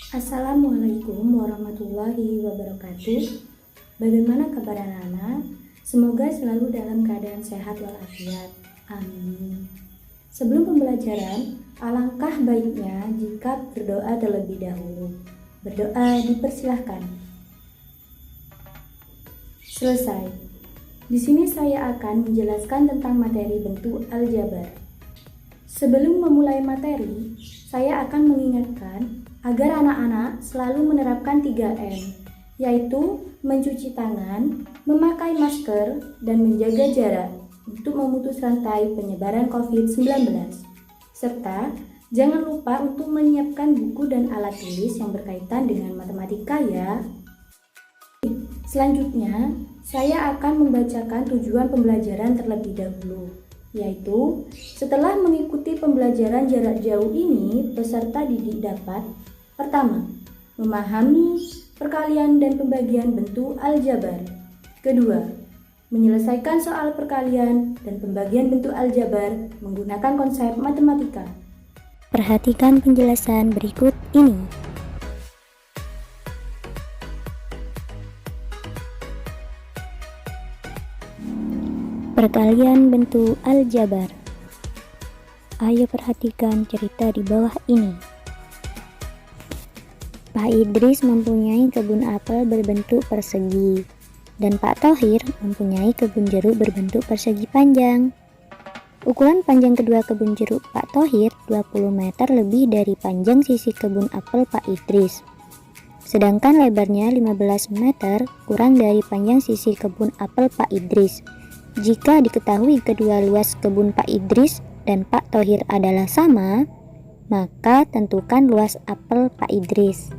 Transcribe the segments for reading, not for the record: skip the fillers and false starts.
Assalamualaikum warahmatullahi wabarakatuh. Bagaimana kabar anak-anak? Semoga selalu dalam keadaan sehat walafiat. Amin. Sebelum pembelajaran, alangkah baiknya jika berdoa terlebih dahulu. Berdoa dipersilahkan. Selesai. Di sini saya akan menjelaskan tentang materi bentuk aljabar. Sebelum memulai materi, saya akan mengingatkan agar anak-anak selalu menerapkan 3M, yaitu mencuci tangan, memakai masker, dan menjaga jarak untuk memutus rantai penyebaran COVID-19. Serta jangan lupa untuk menyiapkan buku dan alat tulis yang berkaitan dengan matematika ya. Selanjutnya, saya akan membacakan tujuan pembelajaran terlebih dahulu, yaitu setelah mengikuti pembelajaran jarak jauh ini, peserta didik dapat: pertama, memahami perkalian dan pembagian bentuk aljabar. Kedua, menyelesaikan soal perkalian dan pembagian bentuk aljabar menggunakan konsep matematika. Perhatikan penjelasan berikut ini. Perkalian bentuk aljabar. Ayo perhatikan cerita di bawah ini. Pak Idris mempunyai kebun apel berbentuk persegi dan Pak Thohir mempunyai kebun jeruk berbentuk persegi panjang. Ukuran panjang kedua kebun jeruk Pak Thohir 20 meter lebih dari panjang sisi kebun apel Pak Idris. Sedangkan lebarnya 15 meter kurang dari panjang sisi kebun apel Pak Idris. Jika diketahui kedua luas kebun Pak Idris dan Pak Thohir adalah sama, maka tentukan luas apel Pak Idris.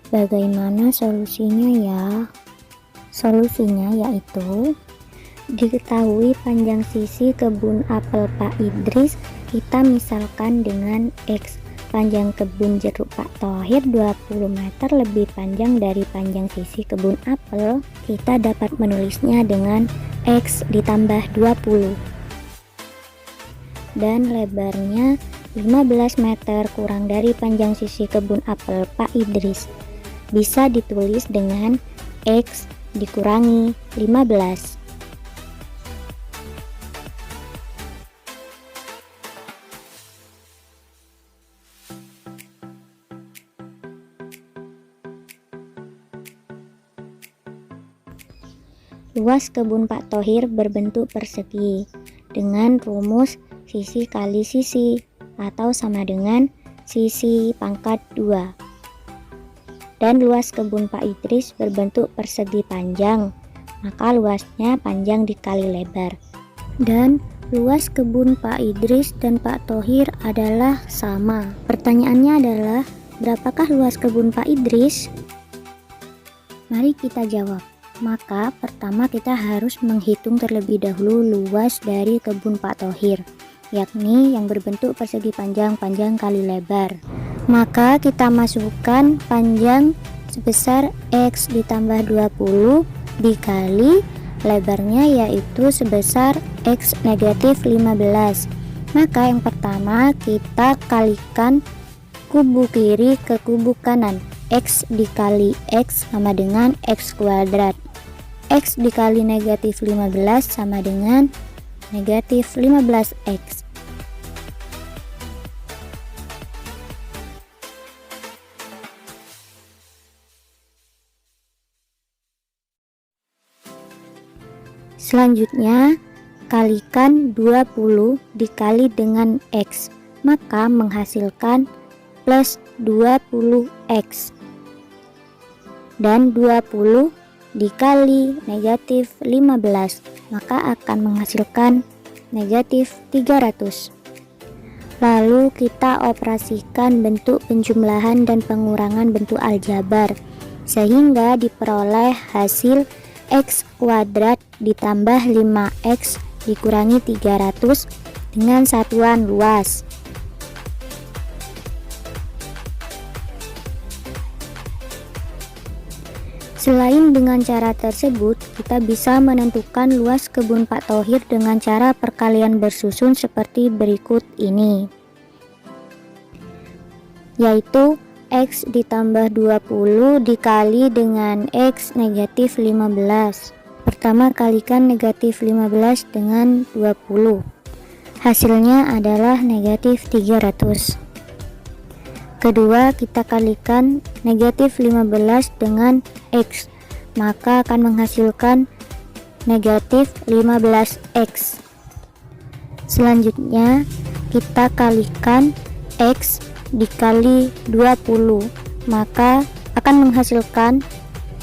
Bagaimana solusinya ya? Solusinya yaitu diketahui panjang sisi kebun apel Pak Idris, kita misalkan dengan X. Panjang kebun jeruk Pak Thohir 20 meter lebih panjang dari panjang sisi kebun apel, kita dapat menulisnya dengan X ditambah 20. Dan lebarnya 15 meter kurang dari panjang sisi kebun apel Pak Idris. Bisa ditulis dengan X dikurangi 15. Luas kebun Pak Thohir berbentuk persegi dengan rumus sisi kali sisi atau sama dengan sisi pangkat 2. Dan luas kebun Pak Idris berbentuk persegi panjang, maka luasnya panjang dikali lebar. Dan luas kebun Pak Idris dan Pak Thohir adalah sama. Pertanyaannya adalah, berapakah luas kebun Pak Idris? Mari kita jawab. Maka pertama kita harus menghitung terlebih dahulu luas dari kebun Pak Thohir, yakni yang berbentuk persegi panjang kali lebar. Maka kita masukkan panjang sebesar X ditambah 20 dikali lebarnya, yaitu sebesar X negatif 15. Maka yang pertama kita kalikan kubu kiri ke kubu kanan. X dikali X sama dengan X kuadrat. X dikali negatif 15 sama dengan negatif 15X. Selanjutnya, kalikan 20 dikali dengan X, maka menghasilkan plus 20X. Dan 20 dikali negatif 15, maka akan menghasilkan negatif 300. Lalu kita operasikan bentuk penjumlahan dan pengurangan bentuk aljabar. sehingga diperoleh hasil X kuadrat ditambah 5X dikurangi 300 dengan satuan luas. Selain dengan cara tersebut, kita bisa menentukan luas kebun Pak Thohir dengan cara perkalian bersusun seperti berikut ini, yaitu X ditambah 20 dikali dengan X negatif 15. Pertama kalikan negatif 15 dengan 20. Hasilnya adalah negatif 300. Kedua, kita kalikan negatif 15 dengan X, maka akan menghasilkan negatif 15X. Selanjutnya, kita kalikan X dikali 20, maka akan menghasilkan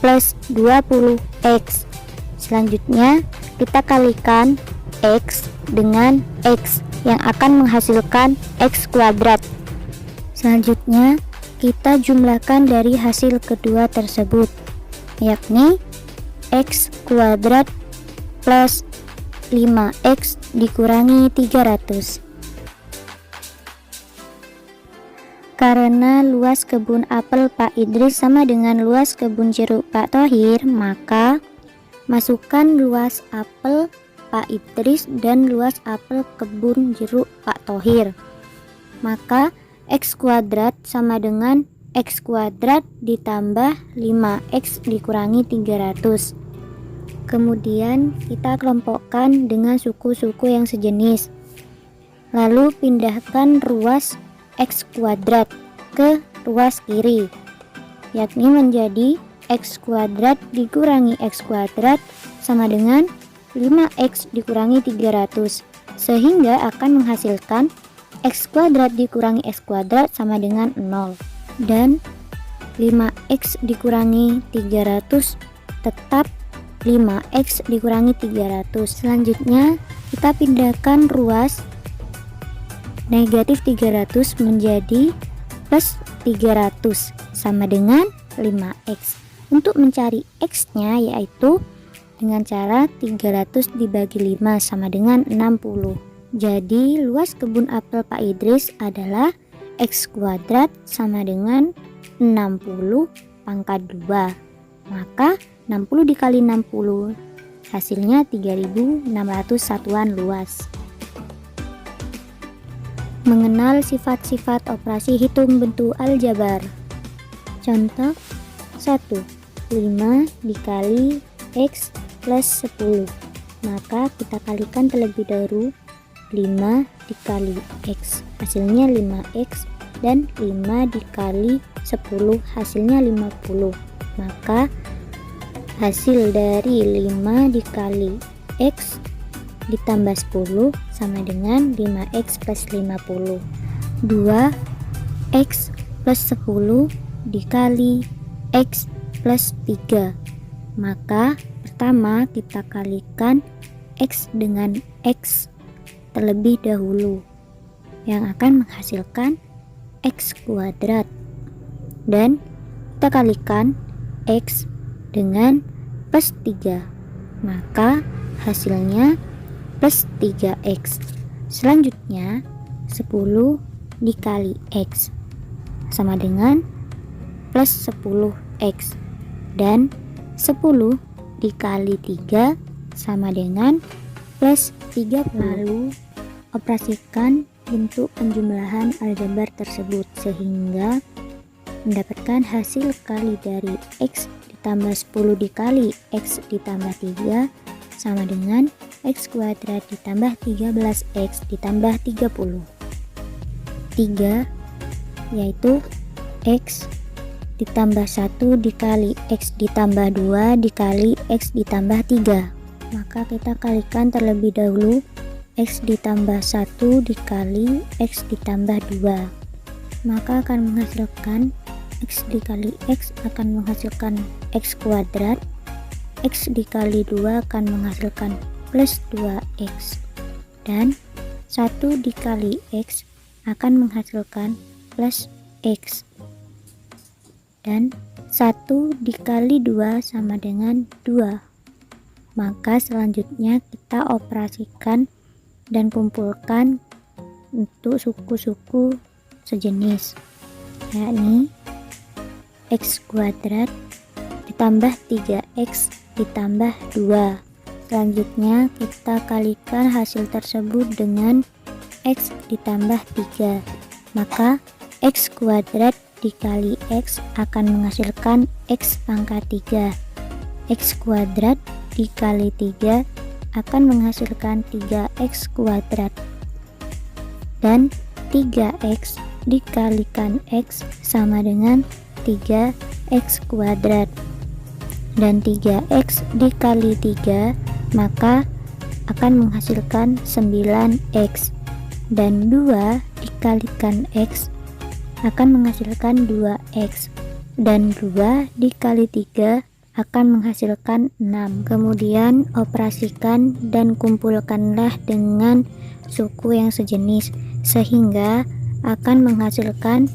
plus 20X. Selanjutnya, kita kalikan X dengan X yang akan menghasilkan X kuadrat. Selanjutnya, kita jumlahkan dari hasil kedua tersebut, yakni X kuadrat plus 5X dikurangi 300. Karena luas kebun apel Pak Idris sama dengan luas kebun jeruk Pak Thohir, maka masukkan luas apel Pak Idris dan luas apel kebun jeruk Pak Thohir. Maka X kuadrat sama dengan X kuadrat ditambah 5X dikurangi 300. Kemudian kita kelompokkan dengan suku-suku yang sejenis. Lalu pindahkan ruas X kuadrat ke ruas kiri, yakni menjadi X kuadrat dikurangi X kuadrat sama dengan 5X dikurangi 300, sehingga akan menghasilkan X kuadrat dikurangi X kuadrat sama dengan 0, dan 5X dikurangi 300 tetap 5X dikurangi 300. Selanjutnya kita pindahkan ruas negatif 300 menjadi plus 300 sama dengan 5X. Untuk mencari X nya yaitu dengan cara 300 dibagi 5 sama dengan 60. Jadi luas kebun apel Pak Idris adalah X kuadrat sama dengan 60 pangkat 2. Maka 60 dikali 60 hasilnya 3600 satuan luas. Mengenal sifat-sifat operasi hitung bentuk aljabar. Contoh 1. 5 dikali X plus 10. Maka kita kalikan terlebih dahulu 5 dikali X hasilnya 5X, dan 5 dikali 10 hasilnya 50. Maka hasil dari 5 dikali X ditambah 10 sama dengan 5X plus 50. 2X plus 10 dikali X plus 3. Maka pertama kita kalikan X dengan X terlebih dahulu, yang akan menghasilkan X kuadrat, dan kita kalikan X dengan plus 3, maka hasilnya plus 3X. Selanjutnya 10 dikali X sama dengan plus 10X, dan 10 dikali 3 sama dengan plus 30. Lalu operasikan bentuk penjumlahan aljabar tersebut sehingga mendapatkan hasil kali dari X ditambah 10 dikali X ditambah 3 sama dengan X kuadrat ditambah 13X ditambah 30. 3 yaitu X ditambah 1 dikali X ditambah 2 dikali X ditambah 3. Maka kita kalikan terlebih dahulu X ditambah 1 dikali X ditambah 2, maka akan menghasilkan X dikali X akan menghasilkan X kuadrat, X dikali 2 akan menghasilkan plus 2X, dan 1 dikali X akan menghasilkan plus X, dan 1 dikali 2 sama dengan 2. Maka selanjutnya kita operasikan dan kumpulkan untuk suku-suku sejenis, yakni x kuadrat ditambah 3x ditambah 2. Selanjutnya kita kalikan hasil tersebut dengan x ditambah 3. Maka x kuadrat dikali x akan menghasilkan x pangkat 3. X kuadrat dikali 3 akan menghasilkan 3x kuadrat. Dan 3x dikalikan x sama dengan 3x kuadrat. Dan 3x dikali 3 maka akan menghasilkan 9x. Dan 2 dikalikan x akan menghasilkan 2x. Dan 2 dikali 3 akan menghasilkan 6. Kemudian operasikan dan kumpulkanlah dengan suku yang sejenis, sehingga akan menghasilkan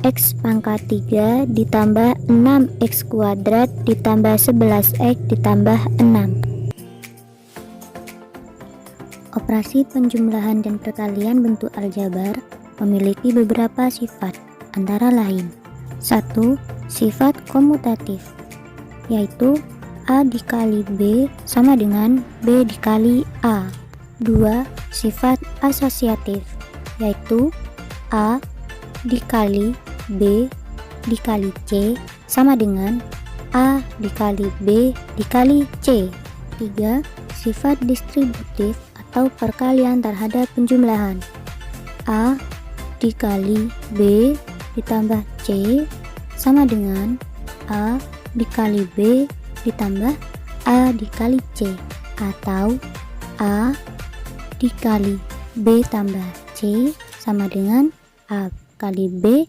x pangkat 3 ditambah 6x kuadrat ditambah 11x ditambah 6. Operasi penjumlahan dan perkalian bentuk aljabar memiliki beberapa sifat, antara lain: 1. Sifat komutatif, yaitu A dikali B sama dengan B dikali A. 2. Sifat asosiatif, yaitu A dikali B dikali C sama dengan A dikali B dikali C. 3. Sifat distributif atau perkalian terhadap penjumlahan, A dikali B ditambah C sama dengan A dikali B ditambah A dikali C, atau A dikali B tambah C sama dengan A kali B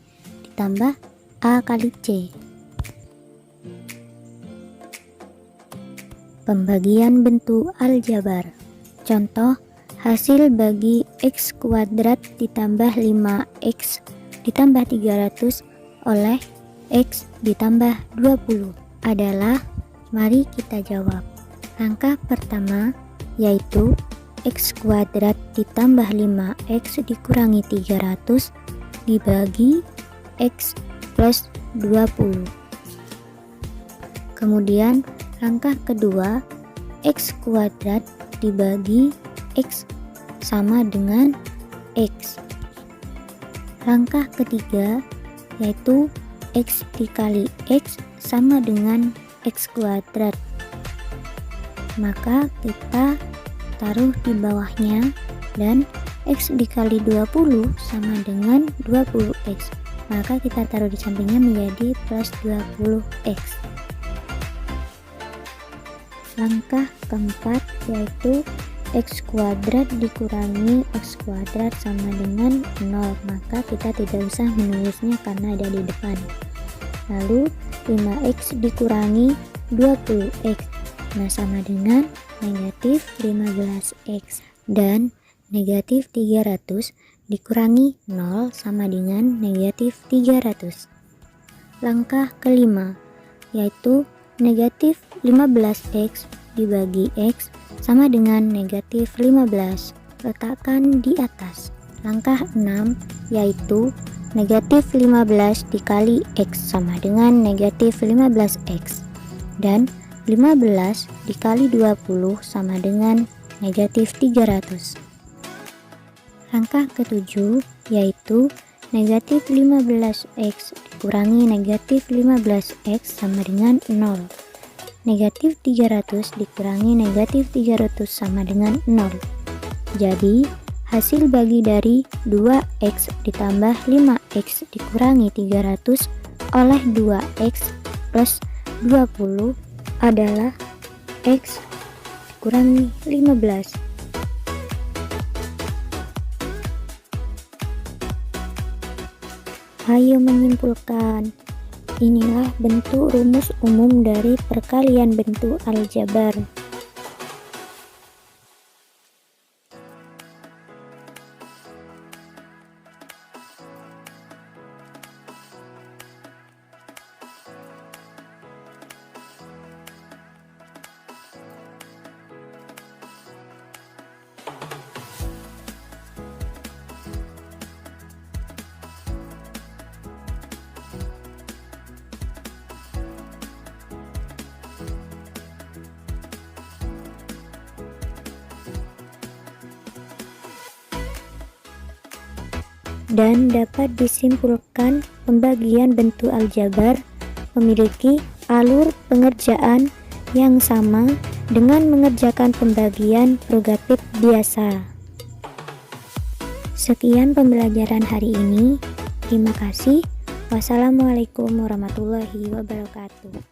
ditambah A kali C. Pembagian bentuk aljabar. Contoh, hasil bagi x kuadrat ditambah 5x ditambah 300 oleh x ditambah 20 adalah, mari kita jawab. Langkah pertama yaitu x kuadrat ditambah 5x dikurangi 300 dibagi x plus 20. Kemudian langkah kedua, x kuadrat dibagi x sama dengan x. Langkah ketiga yaitu x dikali x sama dengan x kuadrat. Maka kita taruh di bawahnya, dan x dikali 20 sama dengan 20x. Maka kita taruh di sampingnya menjadi plus 20x. Langkah keempat yaitu x kuadrat dikurangi x kuadrat sama dengan 0. Maka kita tidak usah menulisnya karena ada di depan. Lalu 5x dikurangi 20x, nah sama dengan negatif 15x. Dan negatif 300 dikurangi 0 sama dengan negatif 300. Langkah kelima yaitu negatif 15x dibagi x sama dengan negatif 15. Letakkan di atas. Langkah 6 yaitu negatif 15 dikali x sama dengan negatif 15x. Dan 15 dikali 20 sama dengan negatif 300. Langkah ketujuh yaitu negatif 15x dikurangi negatif 15x sama dengan 0. Negatif 300 dikurangi negatif 300 sama dengan 0. Jadi hasil bagi dari 2x ditambah 5x dikurangi 300 oleh 2x plus 20 adalah x dikurangi 15. Ayo menyimpulkan. Inilah bentuk rumus umum dari perkalian bentuk aljabar. dan dapat disimpulkan pembagian bentuk aljabar memiliki alur pengerjaan yang sama dengan mengerjakan pembagian logarit biasa. Sekian pembelajaran hari ini. Terima kasih. Wassalamualaikum warahmatullahi wabarakatuh.